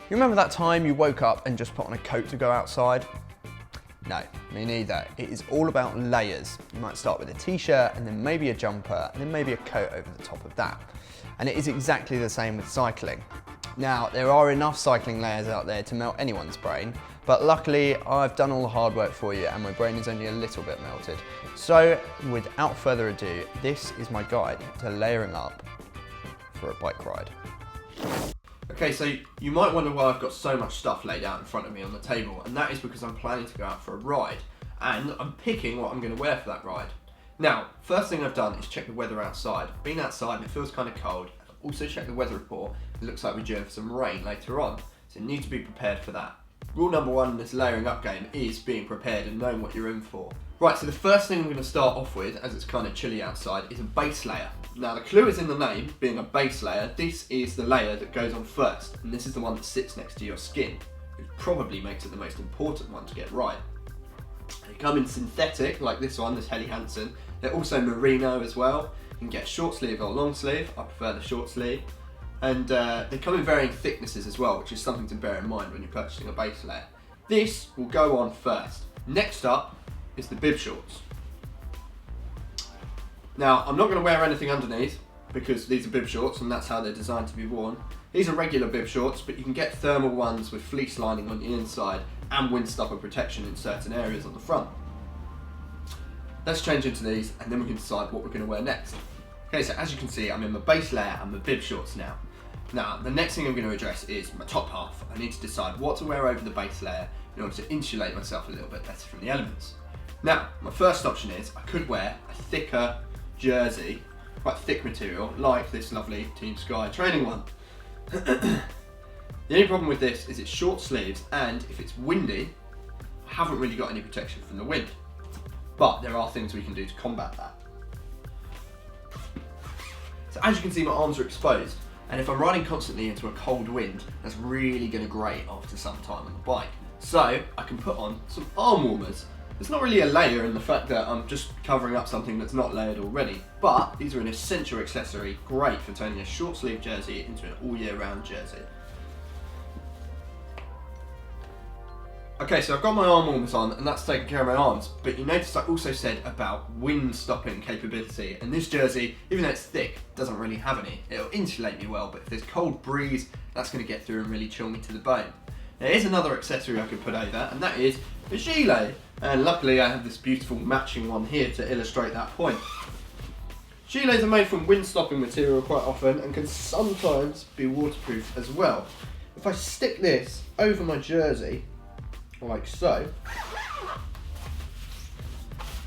You remember that time you woke up and just put on a coat to go outside? No, me neither. It is all about layers. You might start with a t-shirt and then maybe a jumper and then maybe a coat over the top of that. And it is exactly the same with cycling. Now, there are enough cycling layers out there to melt anyone's brain, but luckily I've done all the hard work for you and my brain is only a little bit melted. So without further ado, this is my guide to layering up for a bike ride. Okay, so you might wonder why I've got so much stuff laid out in front of me on the table, and that is because I'm planning to go out for a ride, and I'm picking what I'm going to wear for that ride. Now, first thing I've done is check the weather outside. Been outside and it feels kind of cold. I've also checked the weather report. It looks like we're due for some rain later on, so you need to be prepared for that. Rule number one in this layering up game is being prepared and knowing what you're in for. Right, so the first thing I'm going to start off with, as it's kind of chilly outside, is a base layer. Now the clue is in the name, being a base layer. This is the layer that goes on first, and this is the one that sits next to your skin, which probably makes it the most important one to get right. They come in synthetic, like this one, this Helly Hansen. They're also merino as well. You can get short sleeve or long sleeve. I prefer the short sleeve. And they come in varying thicknesses as well, which is something to bear in mind when you're purchasing a base layer. This will go on first. Next up is the bib shorts. Now, I'm not going to wear anything underneath because these are bib shorts and that's how they're designed to be worn. These are regular bib shorts, but you can get thermal ones with fleece lining on the inside and windstopper protection in certain areas on the front. Let's change into these and then we can decide what we're going to wear next. Okay, so as you can see, I'm in my base layer and my bib shorts now. Now, the next thing I'm going to address is my top half. I need to decide what to wear over the base layer in order to insulate myself a little bit better from the elements. Now, my first option is I could wear a thicker jersey, quite thick material, like this lovely Team Sky training one. The only problem with this is it's short sleeves, and if it's windy, I haven't really got any protection from the wind. But there are things we can do to combat that. So as you can see, my arms are exposed, and if I'm riding constantly into a cold wind, that's really going to grate after some time on the bike. So I can put on some arm warmers. It's not really a layer in the fact that I'm just covering up something that's not layered already, but these are an essential accessory, great for turning a short sleeve jersey into an all year round jersey. Okay, so I've got my arm warmers on and that's taking care of my arms, but you notice I also said about wind stopping capability, and this jersey, even though it's thick, doesn't really have any. It'll insulate me well, but if there's cold breeze, that's going to get through and really chill me to the bone. There is another accessory I could put over, and that is a gilet, and luckily I have this beautiful matching one here to illustrate that point. Gilets are made from wind stopping material quite often and can sometimes be waterproof as well. If I stick this over my jersey, like so,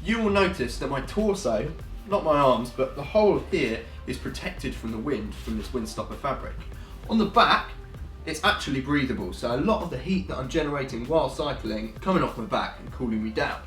you will notice that my torso, not my arms, but the whole of here is protected from the wind from this windstopper fabric. On the back, it's actually breathable, so a lot of the heat that I'm generating while cycling coming off my back and cooling me down.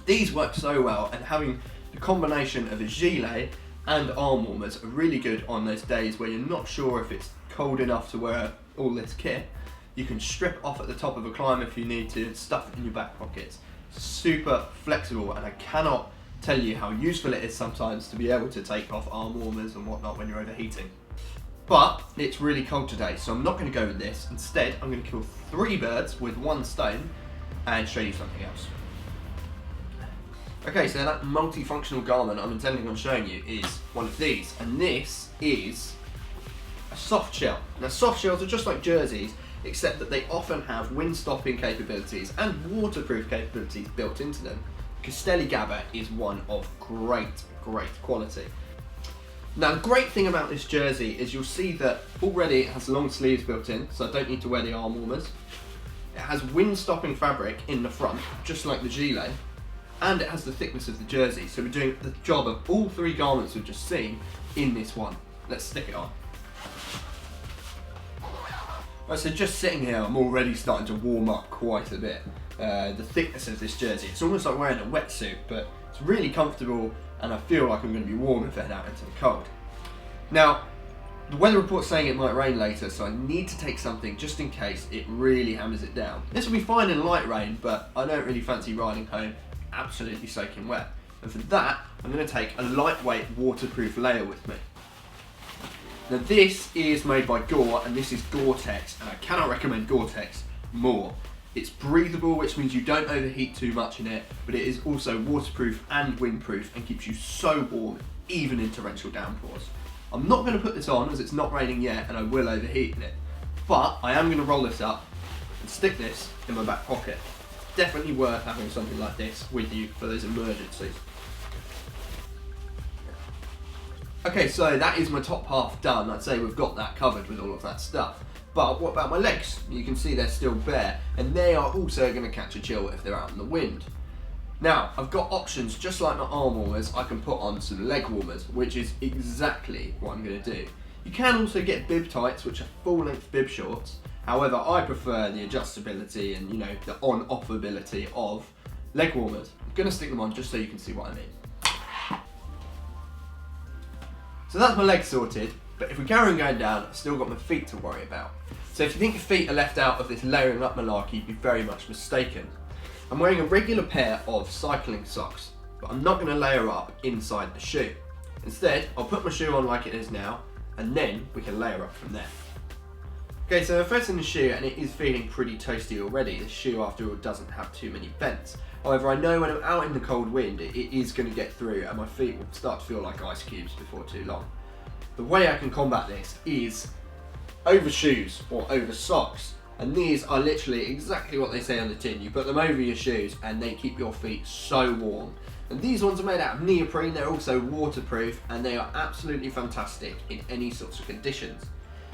These work so well, and having the combination of a gilet and arm warmers are really good on those days where you're not sure if it's cold enough to wear all this kit. You can strip off at the top of a climb if you need to and stuff it in your back pockets. Super flexible, and I cannot tell you how useful it is sometimes to be able to take off arm warmers and whatnot when you're overheating. But it's really cold today, so I'm not going to go with this. Instead, I'm going to kill 3 birds with 1 stone and show you something else. Okay, so that multifunctional garment I'm intending on showing you is one of these, and this is a soft shell. Now, soft shells are just like jerseys, except that they often have wind stopping capabilities and waterproof capabilities built into them. Castelli Gabba is one of great quality. Now, the great thing about this jersey is you'll see that already it has long sleeves built in, so I don't need to wear the arm warmers. It has wind stopping fabric in the front, just like the gilet, and it has the thickness of the jersey, so we're doing the job of all 3 garments we've just seen in this one. Let's stick it on. Right, so just sitting here, I'm already starting to warm up quite a bit. The thickness of this jersey, it's almost like wearing a wetsuit, but it's really comfortable, and I feel like I'm going to be warm if I head out into the cold. Now, the weather report's saying it might rain later, so I need to take something just in case it really hammers it down. This will be fine in light rain, but I don't really fancy riding home absolutely soaking wet. And for that, I'm going to take a lightweight waterproof layer with me. Now this is made by Gore, and this is Gore-Tex, and I cannot recommend Gore-Tex more. It's breathable, which means you don't overheat too much in it, but it is also waterproof and windproof and keeps you so warm, even in torrential downpours. I'm not going to put this on as it's not raining yet and I will overheat in it, but I am going to roll this up and stick this in my back pocket. Definitely worth having something like this with you for those emergencies. Okay, so that is my top half done. I'd say we've got that covered with all of that stuff. But what about my legs? You can see they're still bare, and they are also going to catch a chill if they're out in the wind. Now, I've got options, just like my arm warmers, I can put on some leg warmers, which is exactly what I'm going to do. You can also get bib tights, which are full-length bib shorts. However, I prefer the adjustability and, the on-off ability of leg warmers. I'm going to stick them on just so you can see what I mean. So that's my legs sorted, but if we carry on going down, I've still got my feet to worry about. So if you think your feet are left out of this layering up malarkey, you'd be very much mistaken. I'm wearing a regular pair of cycling socks, but I'm not going to layer up inside the shoe. Instead, I'll put my shoe on like it is now, and then we can layer up from there. Okay, so I'm first in the shoe, and it is feeling pretty toasty already. The shoe, after all, doesn't have too many vents. However, I know when I'm out in the cold wind, it is going to get through, and my feet will start to feel like ice cubes before too long. The way I can combat this is over shoes or over socks. And these are literally exactly what they say on the tin. You put them over your shoes and they keep your feet so warm. And these ones are made out of neoprene, they're also waterproof, and they are absolutely fantastic in any sorts of conditions.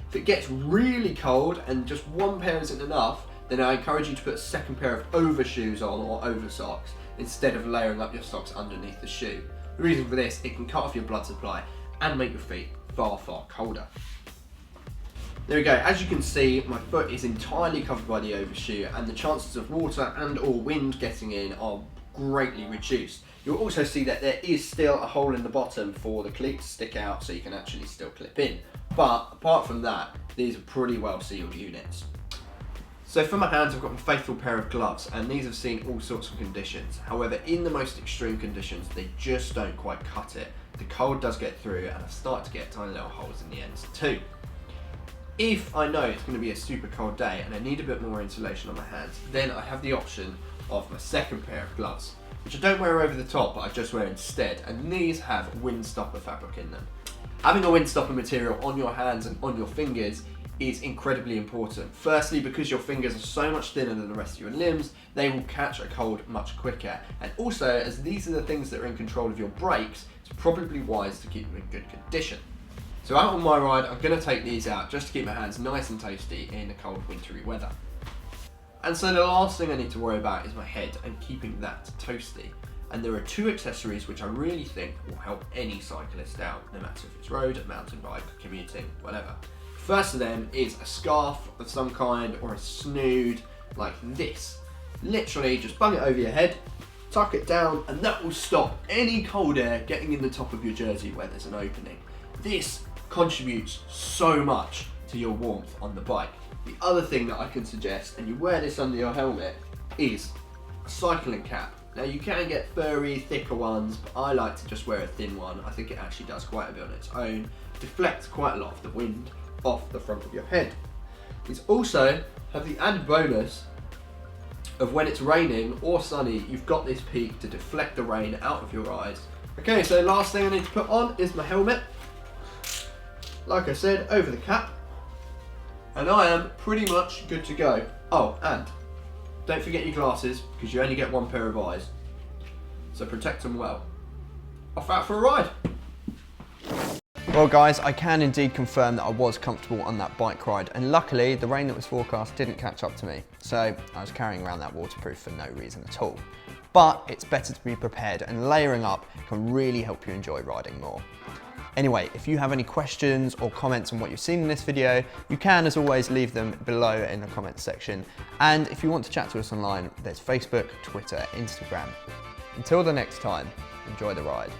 If it gets really cold and just one pair isn't enough, then I encourage you to put a second pair of overshoes on or over socks instead of layering up your socks underneath the shoe. The reason for this, it can cut off your blood supply and make your feet far, far colder. There we go, as you can see, my foot is entirely covered by the overshoe, and the chances of water and or wind getting in are greatly reduced. You'll also see that there is still a hole in the bottom for the cleat to stick out so you can actually still clip in. But apart from that, these are pretty well sealed units. So for my hands, I've got my faithful pair of gloves, and these have seen all sorts of conditions. However, in the most extreme conditions, they just don't quite cut it. The cold does get through, and I start to get tiny little holes in the ends too. If I know it's going to be a super cold day and I need a bit more insulation on my hands, then I have the option of my second pair of gloves, which I don't wear over the top, but I just wear instead, and these have windstopper fabric in them. Having a windstopper material on your hands and on your fingers is incredibly important. Firstly, because your fingers are so much thinner than the rest of your limbs, they will catch a cold much quicker. And also, as these are the things that are in control of your brakes, it's probably wise to keep them in good condition. So out on my ride, I'm going to take these out just to keep my hands nice and toasty in the cold wintry weather. And so the last thing I need to worry about is my head and keeping that toasty. And there are two accessories which I really think will help any cyclist out, no matter if it's road, mountain bike, commuting, whatever. First of them is a scarf of some kind or a snood like this. Literally just bung it over your head, tuck it down, and that will stop any cold air getting in the top of your jersey where there's an opening. This contributes so much to your warmth on the bike. The other thing that I can suggest, and you wear this under your helmet, is a cycling cap. Now you can get furry, thicker ones, but I like to just wear a thin one. I think it actually does quite a bit on its own. Deflects quite a lot of the wind off the front of your head. These also have the added bonus of when it's raining or sunny, you've got this peak to deflect the rain out of your eyes. Okay, so last thing I need to put on is my helmet. Like I said, over the cap. And I am pretty much good to go. Oh, and don't forget your glasses, because you only get one pair of eyes. So protect them well. Off out for a ride. Well guys, I can indeed confirm that I was comfortable on that bike ride, and luckily the rain that was forecast didn't catch up to me, so I was carrying around that waterproof for no reason at all. But it's better to be prepared, and layering up can really help you enjoy riding more. Anyway, if you have any questions or comments on what you've seen in this video, you can, as always, leave them below in the comments section. And if you want to chat to us online, there's Facebook, Twitter, Instagram. Until the next time, enjoy the ride.